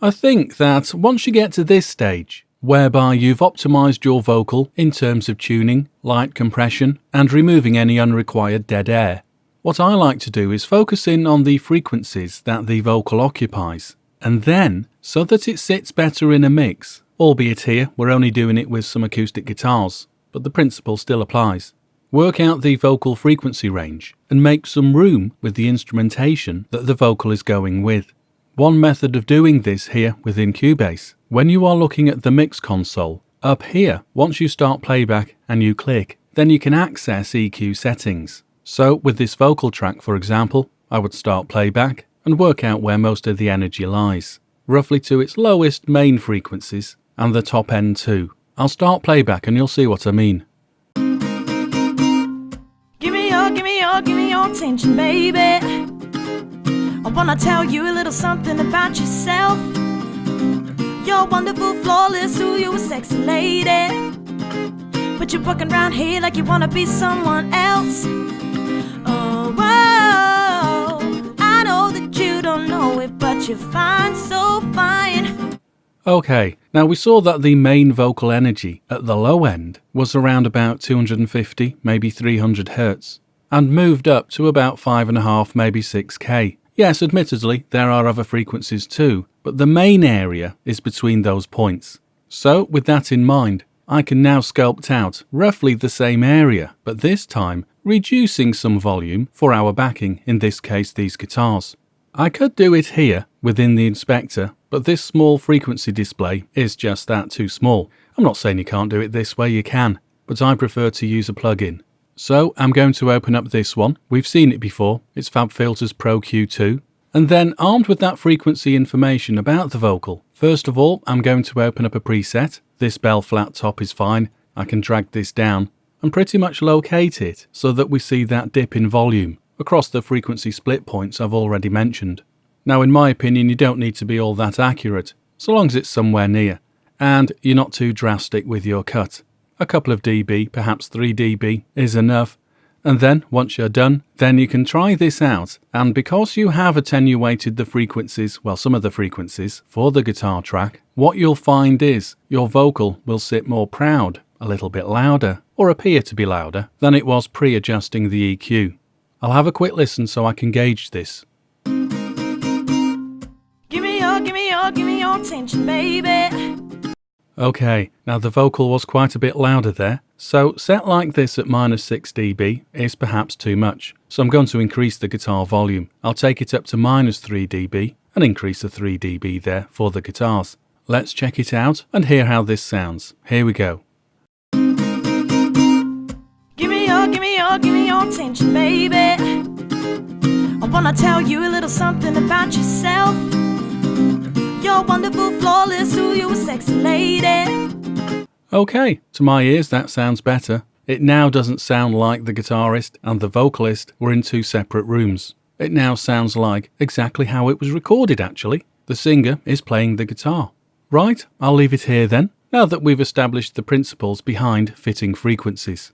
I think that once you get to this stage, whereby you've optimized your vocal in terms of tuning, light compression, and removing any unrequired dead air, what I like to do is focus in on the frequencies that the vocal occupies, and then, so that it sits better in a mix, albeit here we're only doing it with some acoustic guitars, but the principle still applies. Work out the vocal frequency range and make some room with the instrumentation that the vocal is going with. One method of doing this here within Cubase, when you are looking at the mix console, up here, once you start playback and you click, then you can access EQ settings. So with this vocal track, for example, I would start playback and work out where most of the energy lies, roughly to its lowest main frequencies and the top end too. I'll start playback and you'll see what I mean. Give me your attention, baby. I wanna tell you a little something about yourself. You're wonderful, flawless, ooh, you're a sexy lady. But you're walking around here like you wanna be someone else. Oh, whoa, I know that you don't know it, but you're fine, so fine. Okay, now we saw that the main vocal energy at the low end was around about 250, maybe 300 Hz, and moved up to about 5.5, maybe 6K. Yes, admittedly, there are other frequencies too, but the main area is between those points. So, with that in mind, I can now sculpt out roughly the same area, but this time reducing some volume for our backing, in this case these guitars. I could do it here within the inspector, but this small frequency display is just that too small. I'm not saying you can't do it this way, you can, but I prefer to use a plugin. So I'm going to open up this one. We've seen it before. It's FabFilters Pro Q2. And then, armed with that frequency information about the vocal, first of all, I'm going to open up a preset. This bell flat top is fine. I can drag this down and pretty much locate it so that we see that dip in volume across the frequency split points I've already mentioned. Now, in my opinion, you don't need to be all that accurate, so long as it's somewhere near, and you're not too drastic with your cut. A couple of dB, perhaps 3 dB, is enough. And then, once you're done, then you can try this out. And because you have attenuated the frequencies, well, some of the frequencies, for the guitar track, what you'll find is your vocal will sit more proud, a little bit louder, or appear to be louder, than it was pre-adjusting the EQ. I'll have a quick listen so I can gauge this. Give me your attention, baby. Okay, now the vocal was quite a bit louder there, so set like this at -6 dB is perhaps too much, so I'm going to increase the guitar volume. I'll take it up to -3 dB and increase the 3 dB there for the guitars. Let's check it out and hear how this sounds. Here we go. Give me your attention, baby. I wanna tell you a little something about yourself. You're wonderful, flawless, ooh, you're a sexy lady. Okay, to my ears that sounds better. It now doesn't sound like the guitarist and the vocalist were in two separate rooms. It now sounds like exactly how it was recorded actually. The singer is playing the guitar. Right, I'll leave it here then, now that we've established the principles behind fitting frequencies.